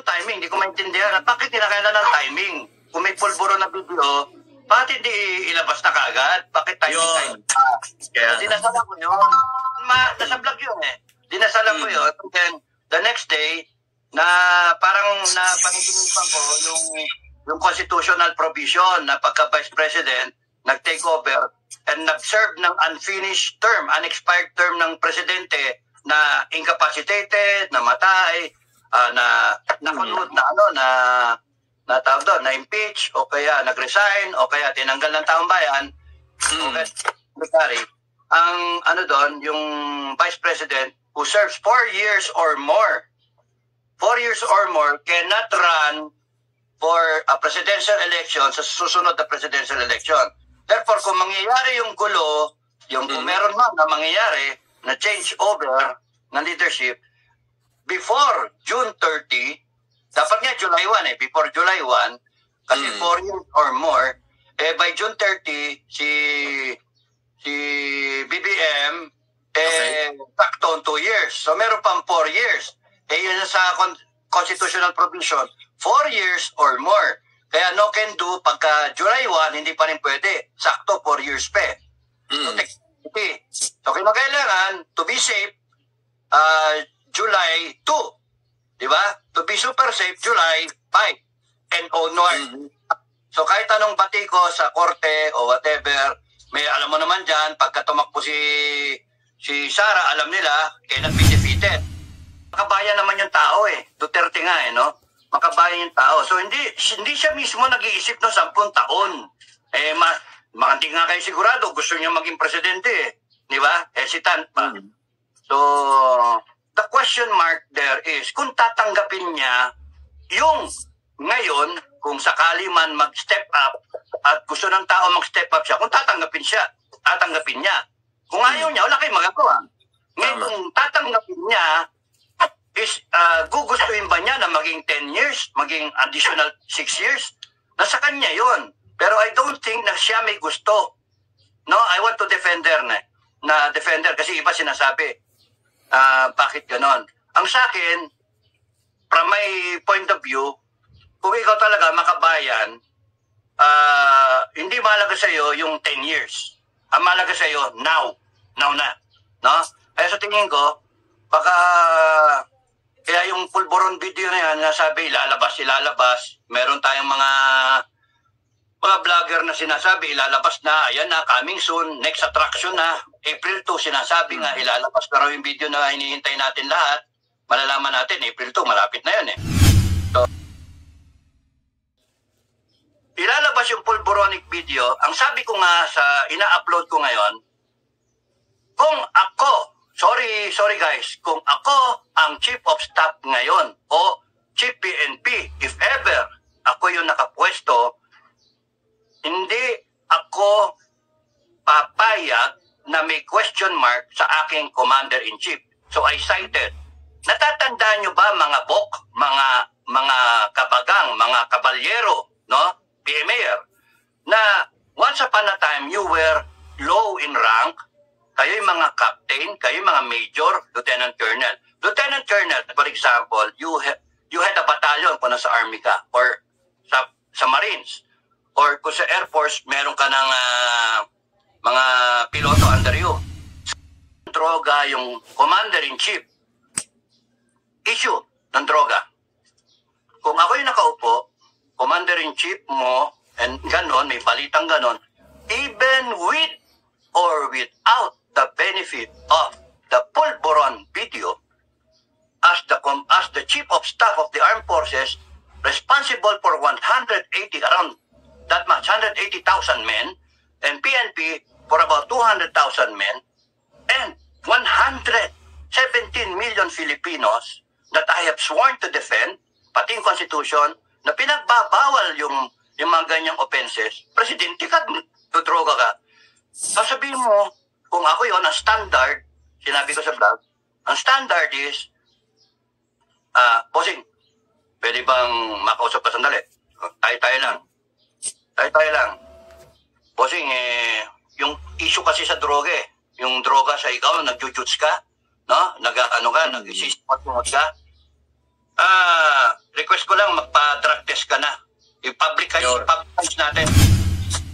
yung timing? Hindi ko maintindihan. Bakit kinakailan ng timing? Kung may pulburo na video, bakit hindi ilabas na kaagad? Bakit timing? Kaya dinasalan ko yun. Nasa vlog yun eh. Dinasalan ko yun. And then, the next day, na parang napanaginipan ko yung constitutional provision na pagka Vice President, nag-take over and nag-serve ng unfinished term, unexpired term ng Presidente na incapacitated, namatay, na nakulot na tawag doon, na impeach o kaya nag-resign o kaya tinanggal ng taong bayan. Okay, ang doon, yung Vice President who serves 4 years or more cannot run for a presidential election sa susunod na presidential election. Therefore, kung mangyayari yung gulo, kung meron man na mangyayari na change over ng leadership, before June 30, dapat nga July 1 before July 1, kasi 4 years or more, by June 30, si BBM, sakto 2 years. So, meron pang 4 years. Yun sa constitutional provision, 4 years or more. Kaya no can do, pagka July 1, hindi pa rin pwede. Sakto, 4 years pa. So, kinakailangan, to be safe, July 2. Diba? To be super safe, July 5 and onward. So, kahit anong batiko sa korte o whatever, may alam mo naman dyan, pagka tumakbo si Sara, alam nila, kailan be defeated. Makabayan naman yung tao Duterte nga no? Makabayan yung tao. So hindi siya mismo nag-iisip ng 10 taon. Hindi nga kayo sigurado, gusto niya maging presidente Di ba? Hesitant pa. So, the question mark there is, kung tatanggapin niya yung ngayon, kung sakali man mag-step up at gusto ng tao mag-step up siya, kung tatanggapin niya. Kung ayaw niya, wala kayong magagawa. Ngayon, kung tatanggapin niya, is gugustuhin ba niya na maging 10 years, maging additional 6 years? Nasa kanya yon. Pero I don't think na siya may gusto. No, I want to defender kasi iba sinasabi, bakit ganon? Ang sa akin, from my point of view, kung ikaw talaga makabayan, hindi mahalaga sa iyo yung 10 years. Ang mahalaga sa iyo, now na. No? Kaya sa tingin ko, baka kaya yung pulburon video na yan, nasabi, ilalabas. Meron tayong mga vlogger na sinasabi, ilalabas na, ayan na, coming soon, next attraction na, April 2, sinasabi nga, ilalabas. Pero yung video na hinihintay natin lahat, malalaman natin, April 2, malapit na yun So, ilalabas yung pulburonic video. Ang sabi ko nga sa ina-upload ko ngayon, kung ako, sorry guys, kung ako ang Chief of Staff ngayon o Chief PNP, if ever ako yung nakapwesto, hindi ako papayag na may question mark sa aking Commander-in-Chief. So I cited, natatandaan nyo ba mga bok, mga kabagang, mga kabalyero, no? PMAer, na once upon a time you were low in rank, kayo yung mga captain, kayo yung mga major, lieutenant colonel. Lieutenant colonel, for example, you had a battalion kung nasa army ka, or sa Marines, or kung sa Air Force, meron ka ng mga piloto under you. Droga yung Commander-in-Chief. Issue ng droga. Kung ako yung nakaupo, Commander-in-Chief mo, and ganon, may balitang ganon, even with or without the benefit of the pulburon video, as the Chief of Staff of the Armed Forces, responsible for 180, around that much, 180,000 men, and PNP for about 200,000 men, and 117 million Filipinos that I have sworn to defend, pati yung Constitution, na pinagbabawal yung mga ganyang offenses, presidente ka, droga ka. Sasabihin mo, kung ako yon, ang standard, sinabi ko sa vlog, ang standard is, bossing, pwede bang makausap ka sandali? Tayo lang. Bossing, yung issue kasi sa droga yung droga sa ikaw, nag-jujuts ka, no? Nag-ano ka, nag-system ka. request ko lang magpa-drug test ka na. I-publicize natin.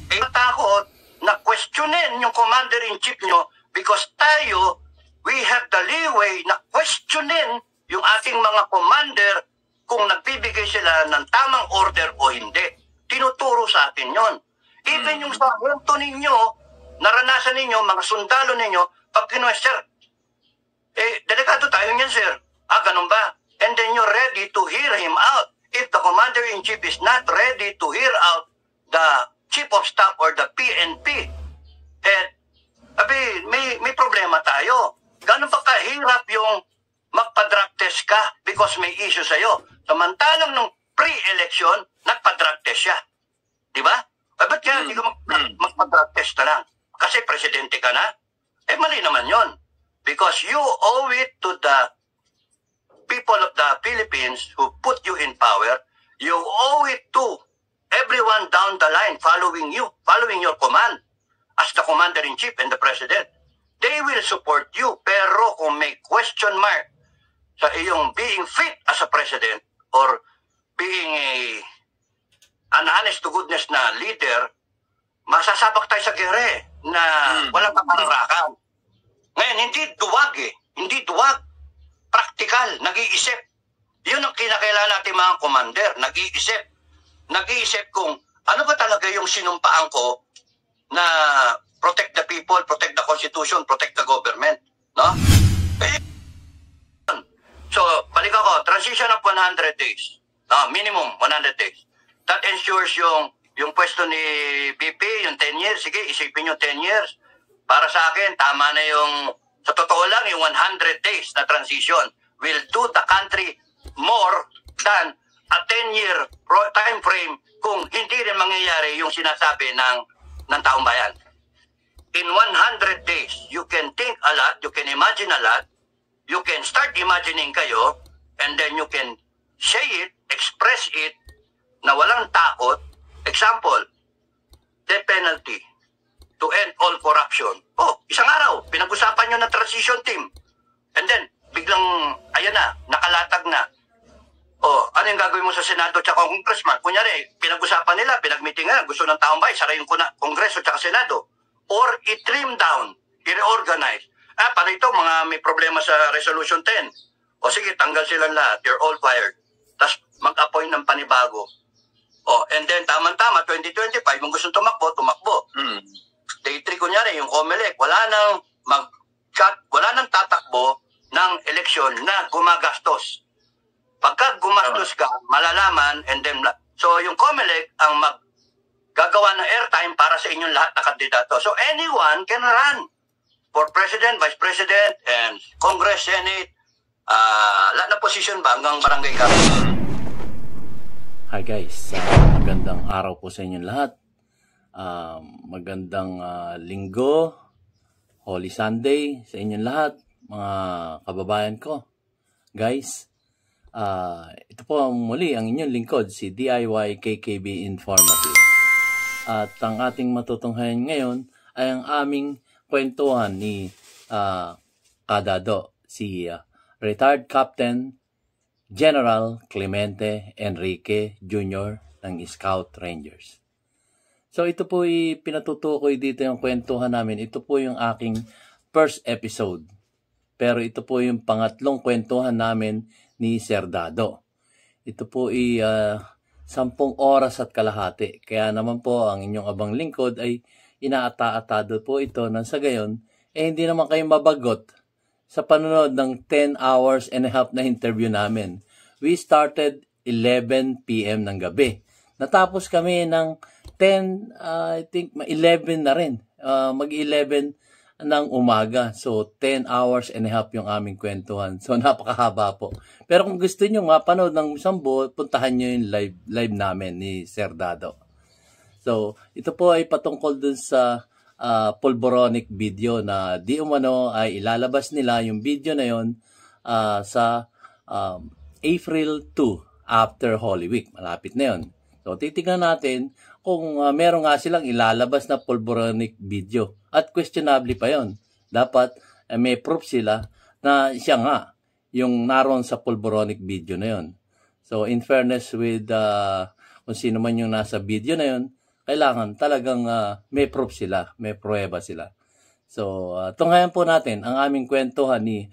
Eh, matakot na questionin yung commander-in-chief nyo because tayo, we have the leeway na questionin yung ating mga commander kung nagbibigay sila ng tamang order o hindi. Tinuturo sa atin yon. Even yung sa punto ninyo, naranasan ninyo, mga sundalo ninyo, pag sir, delikado tayo niyan, sir. Ganun ba? And then you're ready to hear him out. If the commander-in-chief is not ready to hear out the chief of staff or the PNP, may problema tayo. Ganun pa kahirap yung magpa-drug test ka because may issue sa'yo. Samantalang nung pre-election, nagpa-drug test siya. Di ba? Ba't kaya hindi ko magpa-drug test na lang? Kasi presidente ka na? Mali naman yon. Because you owe it to the people of the Philippines who put you in power. You owe it to everyone down the line following you, following your command as the commander-in-chief and the president. They will support you. Pero kung may question mark sa iyong being fit as a president or being an honest to goodness na leader, masasabak tayo sa gere na walang kapararakan. Ngayon, hindi duwag Hindi duwag. Praktikal, nag-iisip. Yun ang kinakailangan natin mga commander, nag-iisip. Nag-iisip kung ano ba talaga yung sinumpaan ko na protect the people, protect the constitution, protect the government. No? So, balik ako, transition of 100 days. No, minimum 100 days. That ensures yung pwesto ni BP, yung 10 years. Sige, isipin yung 10 years. Para sa akin, tama na yung, sa totoo lang, yung 100 days na transition will do the country more than a 10-year time frame kung hindi rin mangyayari yung sinasabi ng taong bayan. In 100 days, you can think a lot, you can imagine a lot, you can start imagining kayo, and then you can say it, express it, na walang takot. Example, death penalty to end all corruption. Oh, isang araw, pinag-usapan nyo ng transition team. And then, biglang, ayan na, nakalatag na. Oh, ano yung gagawin mo sa Senado at Congressman? Kunyari, pinag-usapan nila, pinag-meeting na, gusto ng taong bayan, sarayin ko na Kongreso at Senado. Or i-trim down, i-reorganize. Para ito, mga may problema sa Resolution 10. O sige, tanggal silang lahat, they're all fired. Tapos mag-appoint ng panibago. Oh, and then tama-tama, 2025, kung gusto tumakbo, tumakbo. Day 3, kunyari, yung COMELEC, wala nang tatakbo ng eleksyon na gumagastos. Pagka gumastos ka, malalaman, and then, so yung COMELEC ang gagawa ng airtime para sa inyong lahat na kandidato. So anyone can run for President, Vice President, and Congress, Senate, lahat na posisyon ba hanggang barangay captain. Hi guys, magandang araw po sa inyong lahat. Magandang linggo, Holy Sunday sa inyong lahat, mga kababayan ko. Guys, ito po muli ang inyong lingkod, si DIY KKB Informative. At ang ating matutunghayan ngayon ay ang aming kwentuhan ni Kadado, si retired Captain General Clemente Enrique Jr. ng Scout Rangers. So ito po pinatutukoy dito yung kwentuhan namin. Ito po yung aking first episode. Pero ito po yung pangatlong kwentuhan namin ni Sir Dado. Ito po 10 oras at kalahati. Kaya naman po ang inyong abang lingkod ay inaata-atado po ito nang sa gayon hindi naman kayo mabagot sa panonood ng 10 hours and a half na interview namin. We started 11 p.m. ng gabi. Natapos kami ng 10, I think 11 na rin. Mag-11 ng umaga. So 10 hours and a half yung aming kwentuhan. So napakahaba po. Pero kung gusto nyo mapanood ng isang buo, puntahan nyo yung live namin ni Sir Dado. So ito po ay patungkol dun sa pulboronic video na di umano ay ilalabas nila yung video na yon sa April 2 after Holy Week. Malapit na yon. So titignan natin kung meron nga silang ilalabas na pulboronic video. At questionably pa yon. Dapat may proof sila na siya nga yung naroon sa pulboronic video na yon. So, in fairness with kung sino man yung nasa video na yun, kailangan talagang may proof sila, may pruweba sila. So, tunghayan po natin ang aming kwentuhan ni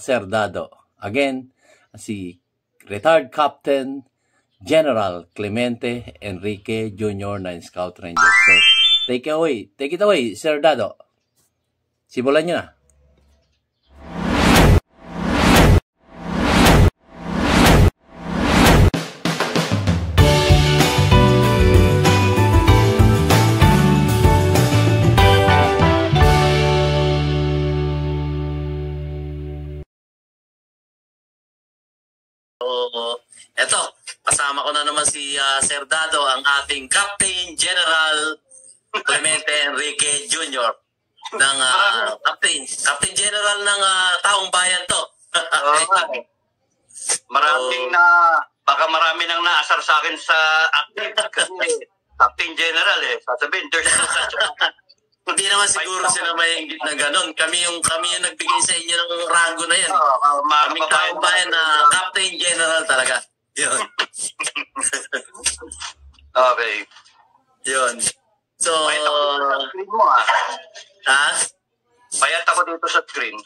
Sir Dado. Again, si retired Captain General Clemente Enrique Jr. 9 Scout Ranger. So, take it away, Sir Dado. Simulan nyo na. Eto, kasama ko na naman si Sir Dado, ang ating Captain General Clemente Enrique Jr. ng Captain General ng taong bayan to. Baka marami nang naasar sa akin sa active kasi Captain General sasabihin, there's no such. Hindi naman siguro sila may inggit na ganun. Kami yung nagbigay sa inyo ng rango na yan. Kaming taong bayan na Captain General talaga. Yun. Okay. Yun. So, Payat ako dito sa screen mo ha? Payat ako dito sa screen.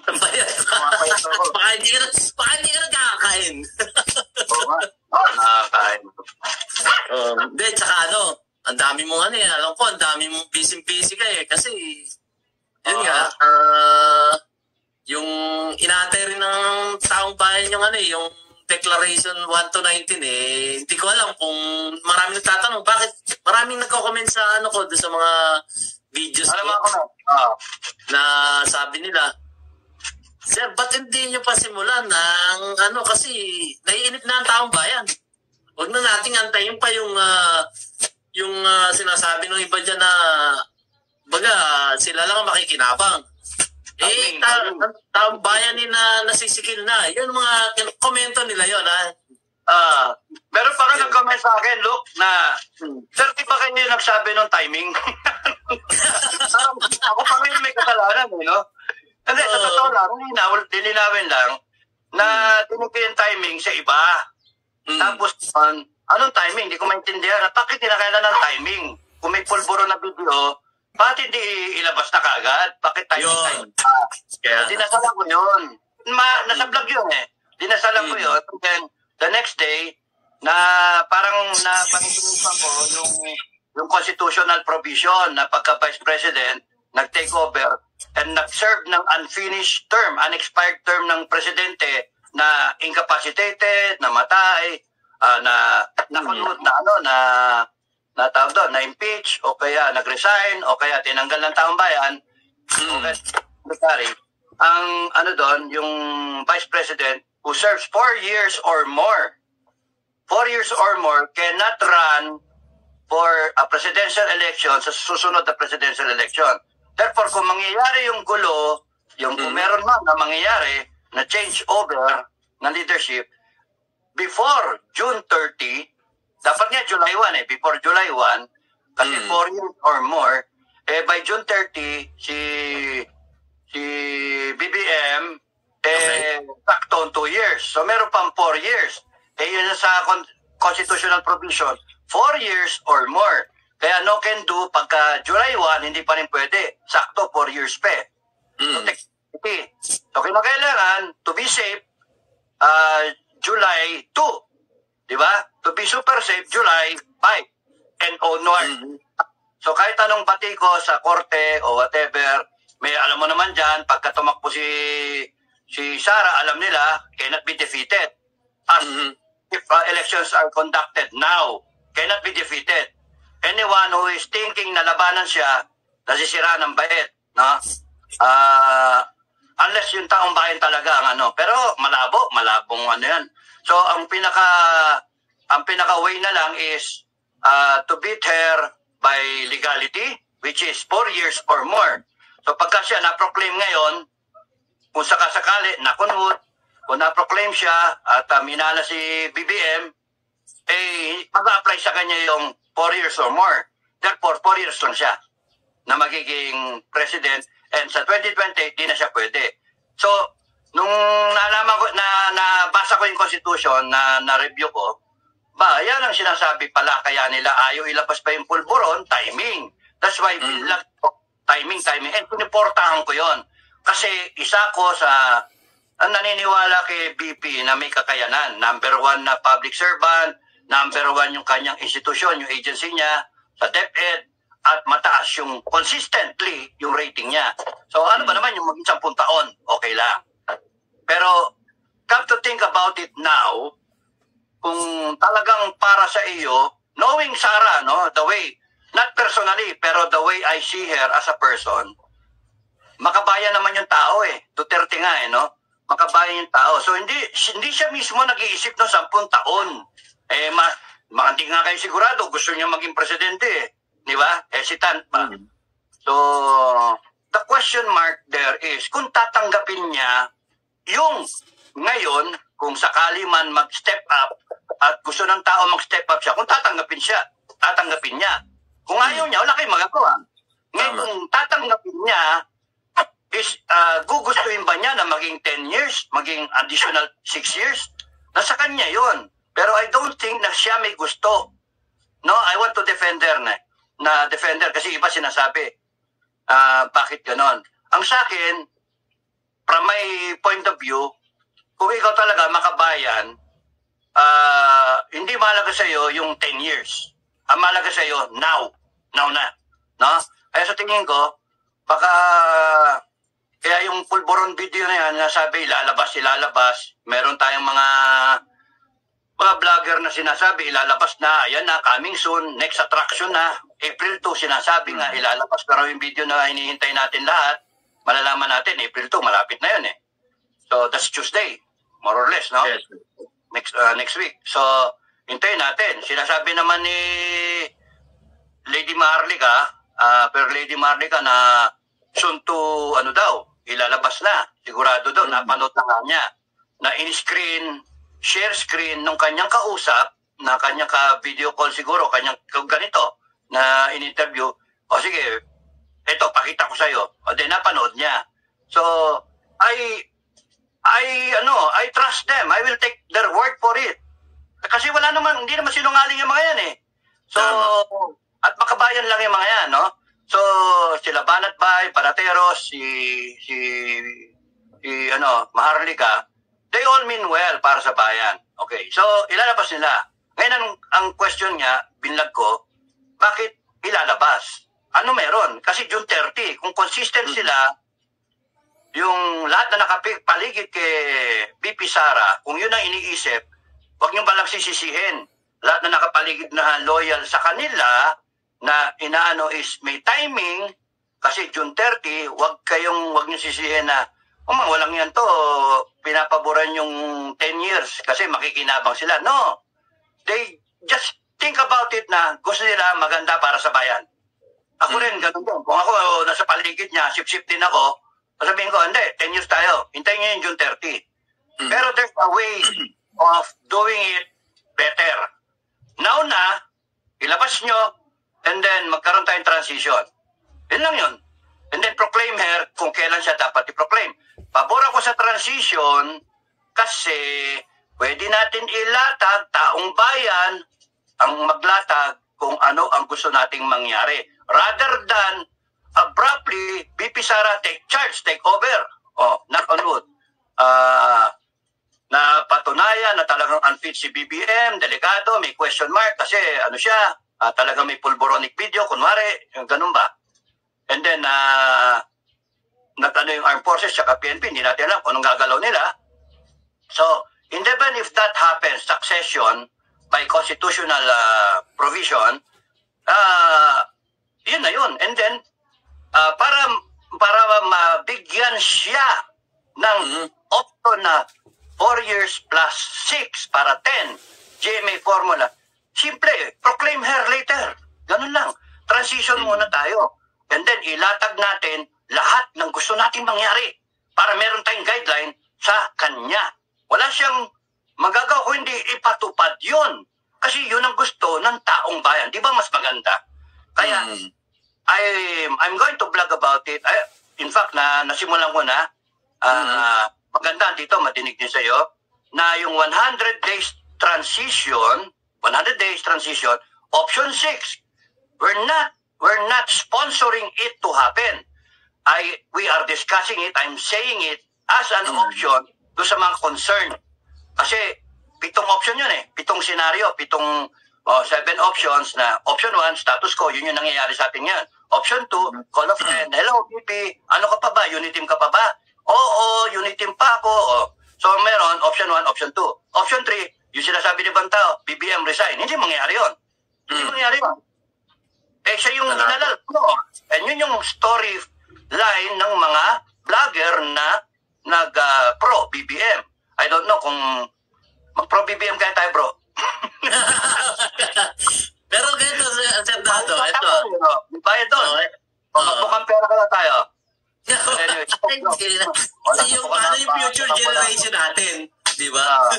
Payat ka. Baka hindi ka nakakain. Nakakain. Hindi, tsaka ang dami mong alam ko, ang dami mong busy ka kasi, yun nga, yung inaantay rin ng taong bayan yung Declaration 1 to 19 hindi ko alam kung maraming nagtatanong, bakit maraming nagko-comment sa ko doon sa mga videos ko na sabi nila, Sir, ba't hindi nyo pa simulan ng kasi naiinip na ang taong bayan. Huwag na nating antayin pa yung sinasabi ng iba dyan na baga sila lang ang makikinabang. Taong bayan na nasisikil na. Yun mga komento nila yun, Meron pa ka nag-comment sa akin, Luke, na Sir, di ba kayo nagsabi ng timing? Ako pa ngayon may kasalanan, no? Hindi, sa totoo lang, dilinawin lang na tinigil yung timing sa iba. Tapos, anong timing? Hindi ko maintindihan. Bakit kinakailan ng timing? Kung may pulburo na video, bakit hindi ilabas na kagad? Bakit timing? Dinasalan ko yun. Nasa vlog yun Dinasalan ko yun. And then, the next day, na parang napanitinipan ko yung constitutional provision na pagka Vice President, nag-take over and nag-serve ng unfinished term, unexpired term ng presidente na incapacitated, namatay, na nakunod na tawag doon, na impeach o kaya nag-resign o kaya tinanggal ng taong bayan. Okay, ang doon, yung Vice President who serves 4 years or more cannot run for a presidential election sa susunod na presidential election. Therefore, kung mangyayari yung gulo, kung meron man na mangyayari na change over ng leadership, before June 30, dapat nga July 1 before July 1, kasi 4 years or more, by June 30, si BBM, sakto 2 years. So meron pang 4 years. Yun sa constitutional provision, 4 years or more. Kaya no can do, pagka July 1, hindi pa rin pwede. Sakto, 4 years pa So kinakailangan, to be safe, July 2. Diba? To be super safe, July 5 and onward. So kahit anong bati ko sa korte o whatever, may alam mo naman dyan, pagka tumakbo si Sara, alam nila, cannot be defeated. As if elections are conducted now, cannot be defeated. Anyone who is thinking na labanan siya, nasisira ng bait. No? Unless yung taong bayan talaga ang pero malabong yan. So ang pinaka way na lang is to beat her by legality, which is 4 years or more. So pagka siya na-proclaim ngayon, kung sakasakali, nakunod, kung na-proclaim siya at minala si BBM, mag-a-apply sa kanya yung 4 years or more. Therefore, 4 years lang siya na magiging president, and sa 2020, di na siya pwede. So, nung nalaman ko, nabasa ko yung Constitution, na-review ko, yan ang sinasabi pala, kaya nila ayaw ilabas pa yung pulburon, timing. That's why, timing. And piniportahan ko yon. Kasi isa ko sa naniniwala kay BP na may kakayanan. Number 1 na public servant, number 1 yung kanyang institusyon, yung agency niya, sa DepEd, at mataas yung consistently yung rating niya. So ano ba naman yung maging 10 taon? Okay lang. Pero come to think about it now, kung talagang para sa iyo, knowing Sara, no, the way, not personally, pero the way I see her as a person, makabayan naman yung tao Duterte nga no? Makabayan yung tao. So hindi siya mismo nag-iisip ng 10 taon. Hindi nga kayo sigurado, gusto niya maging presidente Di ba? Hesitant pa. So, the question mark there is, kung tatanggapin niya yung ngayon, kung sakali man mag-step up, at gusto ng tao mag-step up siya, kung tatanggapin niya. Kung ayaw niya, wala kayong magagawa. Ngayon, kung tatanggapin niya, is gugustuhin ba niya na maging 10 years, maging additional 6 years? Nasa kanya yon. Pero I don't think na siya may gusto. No, I want to defend her na defender kasi iba sinasabi bakit ganon. Ang sa akin, from my point of view, kung ikaw talaga makabayan, hindi mahalaga sa iyo yung 10 years. Ang mahalaga sa iyo now na, no? Kaya sa tingin ko, baka kaya yung pulburon video na yan, nasabi ilalabas, meron tayong mga vlogger na sinasabi, ilalabas na, ayan na, coming soon, next attraction na, April 2, sinasabi nga, ilalabas na raw yung video na hinihintay natin lahat, malalaman natin, April 2, malapit na yun So, that's Tuesday, more or less, no? Yes. Next week. So, hintayin natin. Sinasabi naman ni Lady Maharlika, na soon to, ilalabas na, sigurado daw, napanood na nga niya, na in-screen, share screen ng kanyang kausap, na kanyang ka-video call siguro, kanyang ganito, na in-interview, sige, eto, pakita ko sa'yo. Then, napanood niya. So, I trust them. I will take their word for it. Kasi hindi naman sinungaling yung mga yan So, at makabayan lang yung mga yan, no? So, sila Banat Bay, Panateros, Maharlika, they all mean well para sa bayan. Okay, so ilalabas nila. Ngayon ang question niya, binlag ko, bakit ilalabas? Ano meron? Kasi June 30, kung consistent sila, yung lahat na nakapaligid kay BP Sara, kung yun ang iniisip, huwag nyo balang sisisihin. Lahat na nakapaligid na loyal sa kanila, na inaano is may timing, kasi June 30, huwag nyo sisihin na, walang yan to, pinapaboran yung 10 years kasi makikinabang sila. No. They just think about it na gusto nila maganda para sa bayan. Ako rin, ganun din. Kung ako nasa paligid niya, sip-sip din ako, sabihin ko, hindi, 10 years tayo. Hintayin niyo yung June 30. Pero there's a way of doing it better. Now na, ilabas nyo, and then magkaroon tayong transition. Yun lang yun. And then proclaim her kung kailan siya dapat i-proclaim. Pabor ako sa transition kasi pwede natin ilatag, taong bayan ang maglatag kung ano ang gusto nating mangyari. Rather than abruptly, BP Sara take charge, take over. Knock on wood. Na patunayan na talagang unfit si BBM, delikado, may question mark kasi talagang may pulboronic video, kunwari, yung ganun ba? And then, yung armed forces at PNP, hindi natin alam kung anong gagalaw nila. So, even if that happens, succession by constitutional provision, yun na yun. And then, para mabigyan siya ng option na 4 years plus 6 para 10 GMA formula, simple, proclaim her later. Ganun lang. Transition muna tayo. And then, ilatag natin lahat ng gusto nating mangyari para meron tayong guideline sa kanya. Wala siyang magagawa kung hindi ipatupad yun. Kasi yun ang gusto ng taong bayan. Di ba mas maganda? Kaya, I'm going to blog about it. In fact, nasimulan ko na. maganda dito, matinig din sa iyo, na yung 100 days transition, option 6, we're not sponsoring it to happen. We are discussing it, I'm saying it as an option do sa mga concern. Kasi 7 option yun 7 senaryo, 7 options na option 1, status quo, yun yung nangyayari sa atin yan. Option 2, call a friend, hello PP, ano ka pa ba? Uniteam ka pa ba? Oo, uniteam pa ako. So meron, option 1, option 2. Option 3, yung sinasabi ni Bantao, BBM resign. Hindi mangyayari yun. Hindi mangyayari yun. Siya yung inalal ko. And yun yung storyline ng mga vlogger na nag-pro BBM. I don't know kung mag-pro BBM kaya tayo, bro. Pero ganito, Sir Dado, ito. Bayad doon. Mukhang pera ka na tayo. Anyway, kasi yung future generation natin, di ba?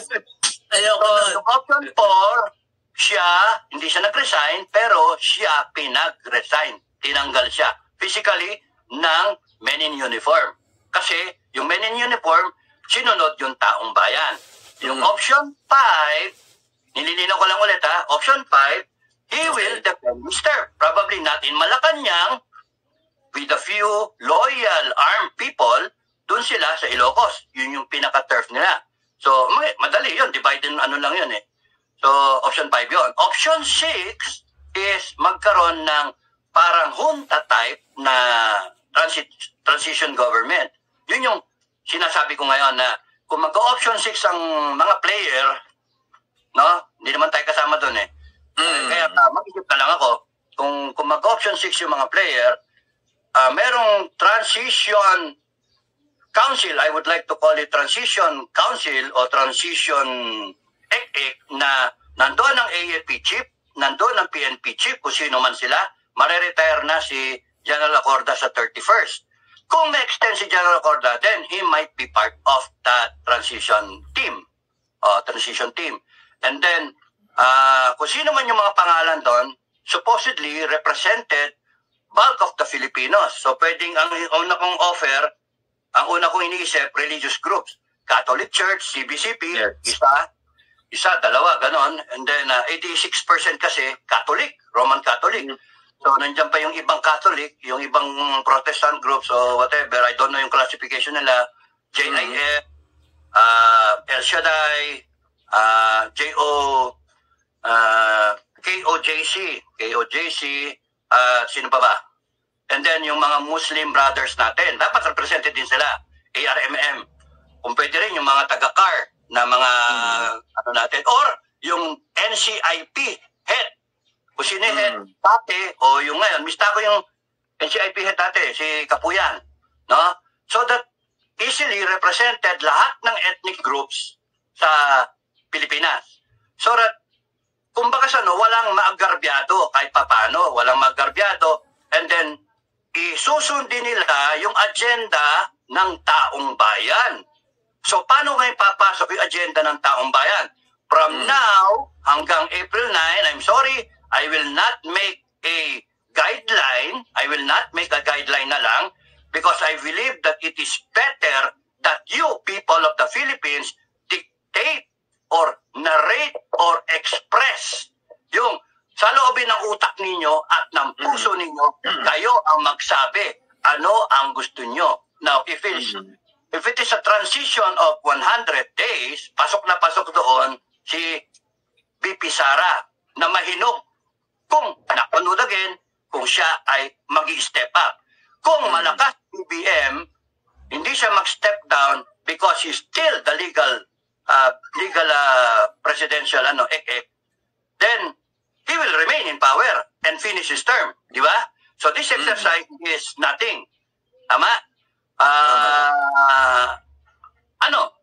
Ayoko nun. So, option 4, hindi siya nag-resign, pero siya pinag-resign. Tinanggal siya physically ng men in uniform. Kasi yung men in uniform, sinunod yung taong bayan. Yung option 5, nililinaw ko lang ulit option 5, he will defend his term. Probably not in Malacanang, with a few loyal armed people, dun sila sa Ilocos. Yun yung pinaka-turf nila. So, madali yun. Divided lang yun So, option 5 yun. Option 6 is magkaroon ng parang junta type na transition government. Yun yung sinasabi ko ngayon na kung mag-option 6 ang mga player, no? Hindi naman tayo kasama dun Kaya mag-isip na lang ako, kung mag-option 6 yung mga player, merong transition council, I would like to call it transition council o transition na nandoon ang AFP chief, nandoon ang PNP chief, kung sino man sila, mareretire na si General Acorda sa 31st. Kung ma-extend si General Acorda, then he might be part of that transition team. And then, kung sino man yung mga pangalan doon, supposedly represented bulk of the Filipinos. So pwedeng ang una kong offer, ang una kong iniisip, religious groups. Catholic Church, CBCP, isa, dalawa, ganon. And then 86% kasi Catholic, Roman Catholic. So nandiyan pa yung ibang Catholic, yung ibang Protestant groups o whatever. I don't know yung classification nila. JIF, El Shaddai, KOJC, sino pa ba? And then yung mga Muslim brothers natin, dapat represented din sila. ARMM. Kung pwede rin yung mga taga-CAR na mga natin. Or yung NCIP head. Kung sino head dati, o yung ngayon, mista ko yung NCIP head dati, si Kapuyan. No? So that easily represented lahat ng ethnic groups sa Pilipinas. So that kumbaga walang maagarbyado kahit papano, walang maagarbyado, and then isusundin nila yung agenda ng taong bayan. So paano ngayon papasok yung agenda ng taong bayan? From now hanggang April 9, I'm sorry, I will not make a guideline. I will not make a guideline na lang because I believe that it is better that you people of the Philippines dictate or narrate or express yung sa loobin ng utak ninyo at ng puso ninyo, kayo ang magsabi ano ang gusto nyo. Now, if it is a transition of 100 days, pasok na pasok doon si BP Sara na mahinog kung nakunod again, kung siya ay mag-i-step up. Kung malakas BBM, hindi siya mag-step down because he's still the legal presidential then he will remain in power and finish his term, di ba? So this exercise is nothing. Tama?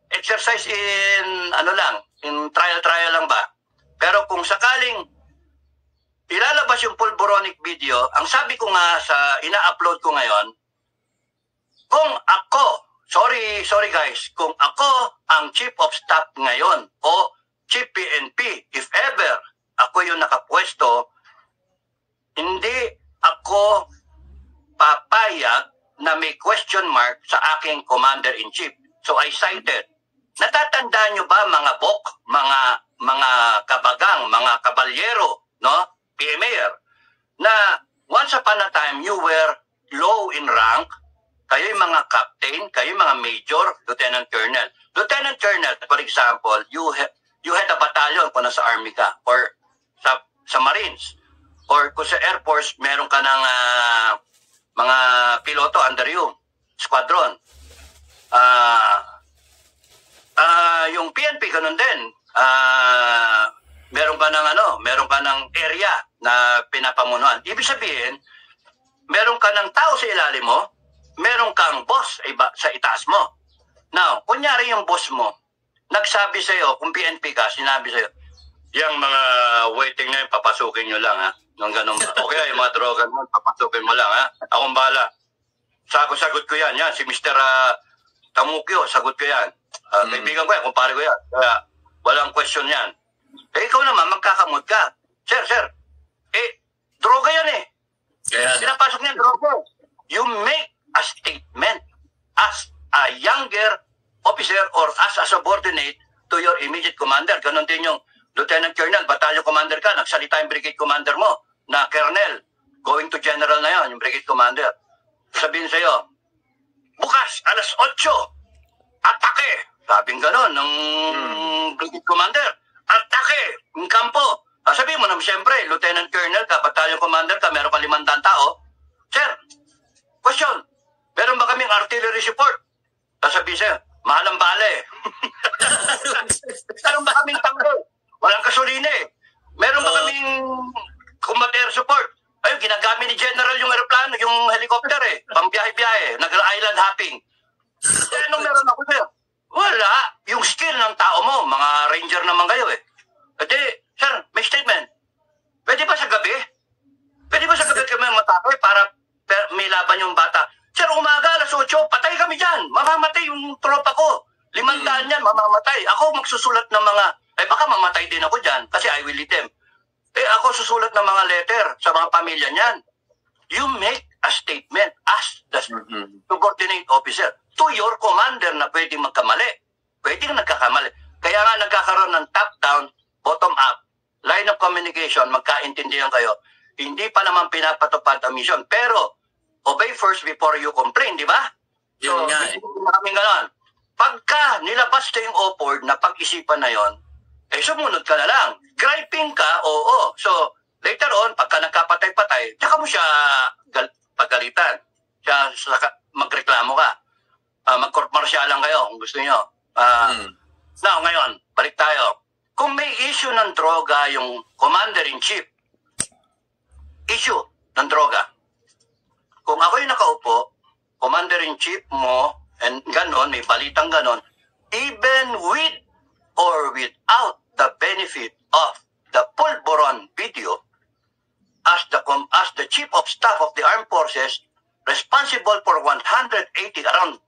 Exercise in in trial lang ba? Pero kung sakaling ilalabas yung pulboronic video, ang sabi ko nga sa ina-upload ko ngayon, kung ako, sorry guys, kung ako ang chief of staff ngayon o chief PNP, if ever ako yung nakapwesto, hindi ako papayag na may question mark sa aking commander-in-chief. So I cited. Natatandaan nyo ba mga bok, mga kabagang, mga kabalyero, no? PMAR, na once upon a time you were low in rank, kayo yung mga captain, kayo yung mga major, lieutenant colonel. Lieutenant colonel, for example, you had a battalion kung nasa army ka, or sa Marines, or kung sa Air Force, meron ka ng mga piloto under you, squadron. Yung PNP, ganun din. Meron ka ng area na pinapamunuan. Ibig sabihin, meron ka ng tao sa ilalim mo, meron kang boss sa itaas mo. Now, kunyari yung boss mo, nagsabi sa'yo, kung PNP ka, sinabi sa'yo, yung mga waiting na yun, papasukin nyo lang, ha? Nung ganun ba? Okay, yung mga droga mo, papasukin mo lang, ha? Akong bahala. Sagot ko yan. Yan, si Mr. Tamukyo, sagot ko yan. Kaibigan ko yan, kumpare ko yan. Kaya, walang question yan. Ikaw naman, magkakamot ka. Sir, droga yan eh. Yeah. Pinapasok niyan, droga. You make a statement as a younger officer or as a subordinate to your immediate commander. Ganon din yung Lieutenant Colonel, Battalion Commander ka, nagsalita yung Brigade Commander mo na Colonel, going to General na yon, yung Brigade Commander. Sabihin sa'yo, bukas, alas 8, atake. Sabing ganon ng Brigade Commander, atake, yung kampo. Sabihin mo naman, siyempre, Lieutenant Colonel ka, Battalion Commander ka, meron ka 500 tao. Sir, question, meron ba kaming artillery support? Sabihin sa'yo, mahal ang bale. Meron ba kaming tanggol? Walang gasolina eh. Meron ba kaming combat air support? Ayun, ginagamit ni General yung aeroplano, yung helicopter eh. Pambiyahe-biyahe, nag-island hopping. Kaya anong meron ako sa'yo? Wala. Yung skill ng tao mo, mga ranger naman kayo eh. Edi, sir, may statement. Pwede ba sa gabi? Pwede ba sa gabi kami matake para may laban yung bata? Sir, umaga, alas 8, patay kami dyan. Mamamatay yung tropa ko. 500 yan, mamamatay. Ako magsusulat ng mga, baka mamatay din ako dyan kasi I will lead them. Ako susulat ng mga letter sa mga pamilya niyan. You make a statement as the subordinate officer to your commander na pwedeng magkamali. Pwedeng nagkakamali. Kaya nga nagkakaroon ng top-down, bottom-up, line of communication, magkaintindihan kayo. Hindi pa naman pinapatupad ang mission. Pero, obey first before you complain, di ba? Yun nga eh. Maraming ganon. Pagka nilabas na yung OPORD na pag-isipan na yon, sumunod ka na lang. Griping ka, oo. So, later on, pagka nagkapatay-patay, tsaka mo siya pagalitan. Magreklamo ka. Mag-court-martialan kayo kung gusto nyo. Now, ngayon, balik tayo. Kung may issue ng droga yung commander-in-chief, issue ng droga. Kung ako yung nakaupo, commander-in-chief mo, and ganon, may balitang ganon, even with or without the benefit of the Pulveron video, as the Chief of Staff of the Armed Forces, responsible for 180, around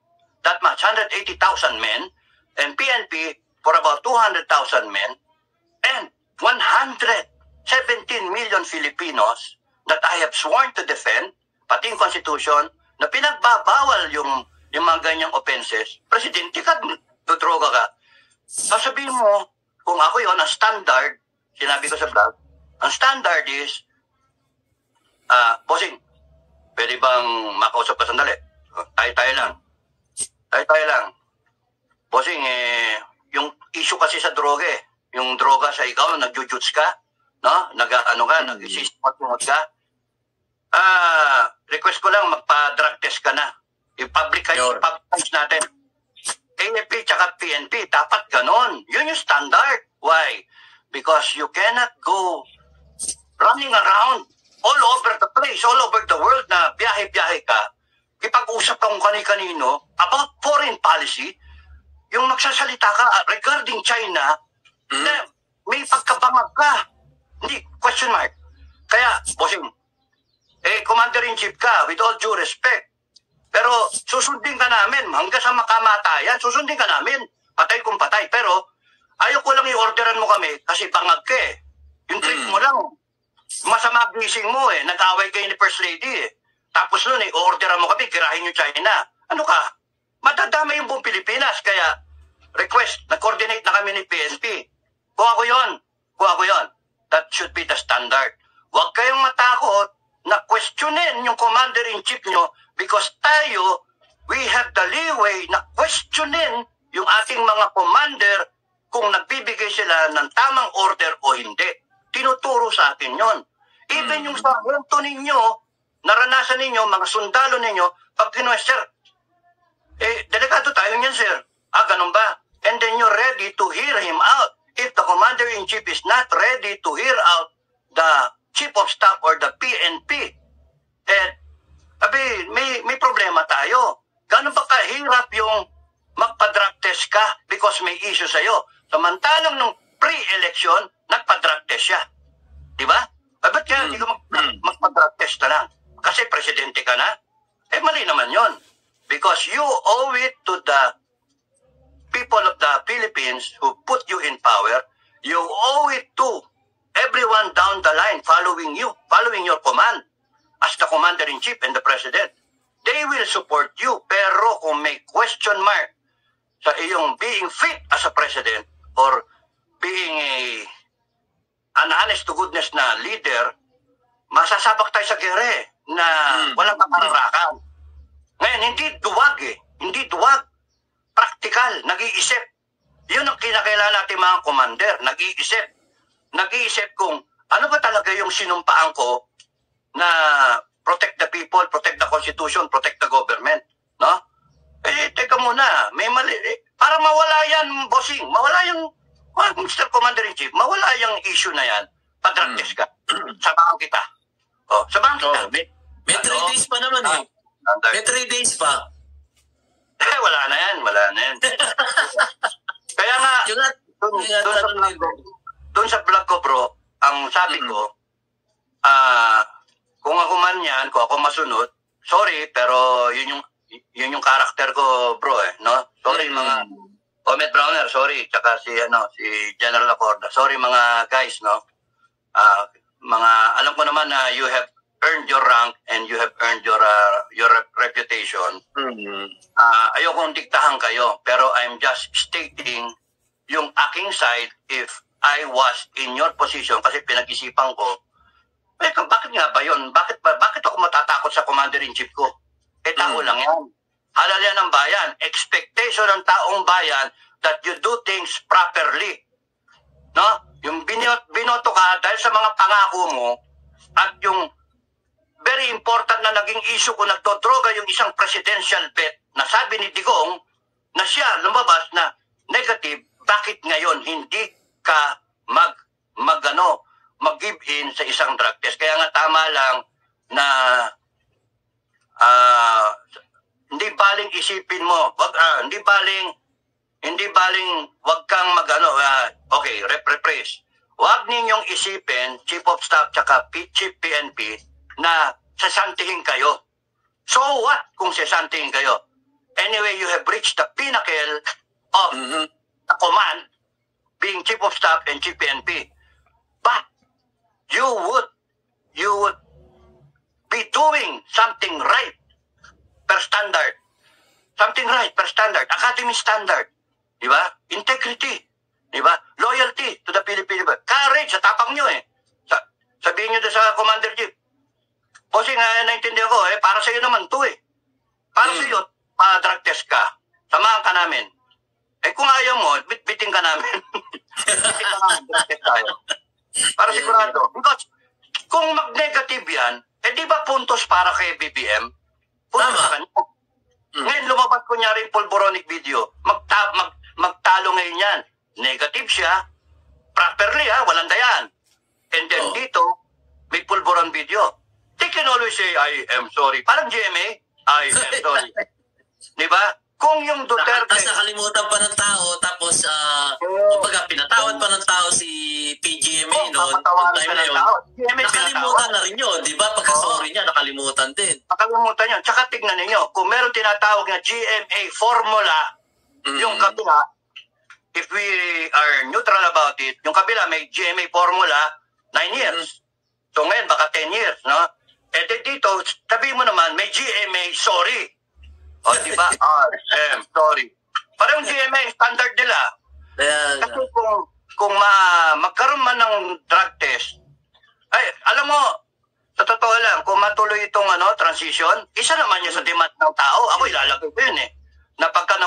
that much, 180,000 men, and PNP for about 200,000 men, and 117 million Filipinos that I have sworn to defend, pati yung Constitution, na pinagbabawal yung mga ganyang offenses, presidente ka, droga ka. Sasabihin mo, kung ako yun, ang standard, sinabi ko sa vlog, ang standard is, bossing, pwede bang makausap ka sandali? Tayo lang. Bossing, yung issue kasi sa droga yung droga sa ikaw, nag-jujuts ka, no? Nag-isismot ka. Request ko lang, magpa-drug test ka na. I-publicize natin. AFP tsaka PNP, dapat ganon. Yun yung standard. Why? Because you cannot go running around all over the place, all over the world na biyahe-biyahe ka, ipag-usap ka kung kani-kanino about foreign policy, yung magsasalita ka regarding China, na may pagkabangag ka. Hindi, question mark. Kaya, bossing, commander-in-chief ka, with all due respect, pero susundin ka namin, hanggang sa makamatayan, susundin ka namin, patay kung patay. Pero ayaw ko lang i-orderan mo kami kasi bangag ka eh. Yung trip mo lang, masama gising mo eh, nag-away kayo ni First Lady eh. Tapos nun o-orderan mo kami, girahin yung China. Ano ka? Matadama yung buong Pilipinas. Kaya, request, nag-coordinate na kami ni PNP. Kung ako yon, that should be the standard. Huwag kayong matakot na questionin yung commander-in-chief nyo because tayo, we have the leeway na questionin yung ating mga commander kung nagbibigay sila ng tamang order o hindi. Tinuturo sa atin yon. Even yung sargento ninyo, naranasan ninyo, mga sundalo ninyo, pag sir, delikado tayo niyan, sir. Ganun ba? And then you're ready to hear him out. If the commander-in-chief is not ready to hear out the chief of staff or the PNP, may problema tayo. Gano'n ba kahirap yung magpa-drug test ka because may issue sa'yo? Samantalang nung pre-election, nagpa-drug test siya. Di ba? Ba't kaya hindi ka magpa-drug test na lang? Kasi presidente ka na? Mali naman yon. Because you owe it to the people of the Philippines who put you in power. You owe it to everyone down the line following you, following your command as the commander-in-chief and the president. They will support you. Pero kung may question mark sa iyong being fit as a president or being an honest to goodness na leader, masasabak tayo sa gere na walang kapararakan. Ngayon, hindi duwag Hindi duwag. Praktikal, nag-iisip. Yun ang kinakailangan natin mga commander, nag-iisip. Nag-iisip kung ano ba talaga yung sinumpaan ko na protect the people, protect the constitution, protect the government. No? Teka muna, may mali. Para mawala yan, bossing, mawala yung, Mr. Commander-in-Chief, mawala yung issue na yan, pag-drug test ka. Sabahan kita. Sabahan kita. May 3 days pa naman May 3 days pa. Wala na yan. Kaya nga, doon sa vlog ko, bro, ang sabi ko, kung ako man yan, kung ako masunod, sorry, pero yun yung karakter ko, bro, no? Sorry, mga Omet Browner, sorry, tsaka si General Acorda. Sorry, mga guys, no? Alam ko naman na you have earned your rank and you have earned your reputation. Ayokong diktahan kayo, pero I'm just stating yung aking side if I was in your position kasi pinag-isipan ko, bakit nga ba yun? Bakit ako matatakot sa commander-in-chief ko? Tao lang yan. Halal yan ng bayan. Expectation ng taong bayan that you do things properly. No? Yung binoto ka dahil sa mga pangako mo at yung very important na naging issue ko nagdodroga yung isang presidential bet na sabi ni Digong na siya lumabas na negative, bakit ngayon hindi ka mag-give in sa isang drug test? Kaya nga tama lang na hindi baling isipin mo, hindi baling wag kang okay, rephrase. Wag ninyong isipin, Chief of Staff tsaka Chief PNP, na sasantihin kayo. So what kung sasantihin kayo? Anyway, you have reached the pinnacle of the command, being Chief of Staff and Chief PNP. But you would be doing something right per standard. Something right per standard. Academy standard. Diba? Integrity. Diba? Loyalty to the Philippine. Courage. Sa tapang nyo sabihin nyo sa Commander Chief, bossing, naintindihan ko para sa iyo naman to Para sa iyo, drug test ka. Samahan ka namin. Kung ayaw mo, bitbiting ka namin. Bitbiting ka namin, drug test tayo. Para sigurado. Because kung mag-negative yan, di ba puntos para kay BBM? Puntos sa kanya. Ngayon, lumabas kunyari yung pulboronic video. Magtalo ngayon yan. Negative siya. Properly, walang dayan. And then dito, may pulboron video. They can always say, I am sorry. Parang GMA, I am sorry. Diba? Kung yung Duterte... Nakalimutan pa ng tao, tapos, kumbaga, pinatawad pa ng tao si PGMA noon. Nakalimutan na rin yun, di ba? Pagka-sorry niya, nakalimutan din. Nakalimutan yun. Tsaka tignan ninyo, kung meron tinatawag na GMA formula, yung kabila, if we are neutral about it, yung kabila may GMA formula, 9 years. So ngayon, baka 10 years, no? Dito, sabi mo naman, may GMA sorry. O, diba? Sorry. Parang GMA, standard nila. Kaya, Kasi kung magkaroon man ng drug test, ay, alam mo, sa totoo lang, kung matuloy itong transition, isa naman yun sa demand ng tao. Ako ilalagay ko yun na pagka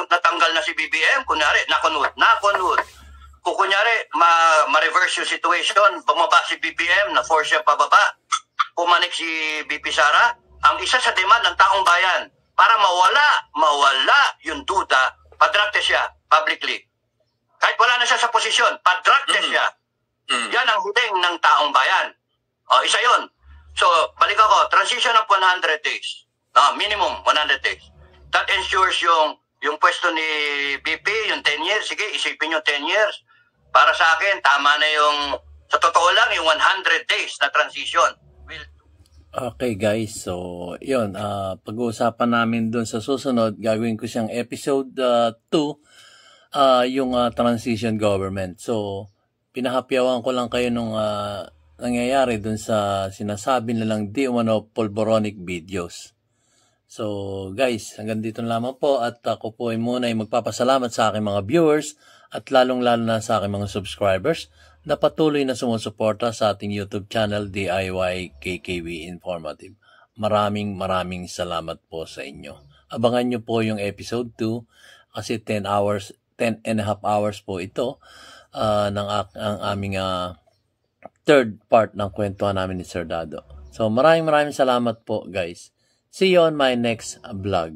natanggal na si BBM, kunyari, nakunod. Kung kunyari, ma-reverse yung situation, bumaba si BBM, na-force siya pababa, pumanik si BP Sara, ang isa sa demand ng taong bayan, para mawala yung duda, pa-drug test siya publicly. Kahit wala na siya sa posisyon, pa-drug test siya. Yan ang huling ng taong bayan. O, isa yun. So, balik ako, transition of 100 days. Minimum 100 days. That ensures yung pwesto ni BP, yung 10 years. Sige, isipin yung 10 years. Para sa akin, tama na yung, sa totoo lang, yung 100 days na transition. Okay guys, so yun, pag-uusapan namin dun sa susunod, gagawin ko siyang episode 2, yung transition government. So, pinahapyawan ko lang kayo nung nangyayari dun sa sinasabi nilang di umano pulboronic videos. So guys, hanggang dito lamang po at ako po ay muna ay magpapasalamat sa aking mga viewers at lalong-lalo na sa aking mga subscribers na patuloy na sumusuporta sa ating YouTube channel DIY KKV Informative. Maraming salamat po sa inyo. Abangan nyo po yung episode 2 kasi 10 and a half hours po ito ng aming third part ng kwentuhan namin ni Sir Dado. So maraming salamat po guys. See you on my next vlog.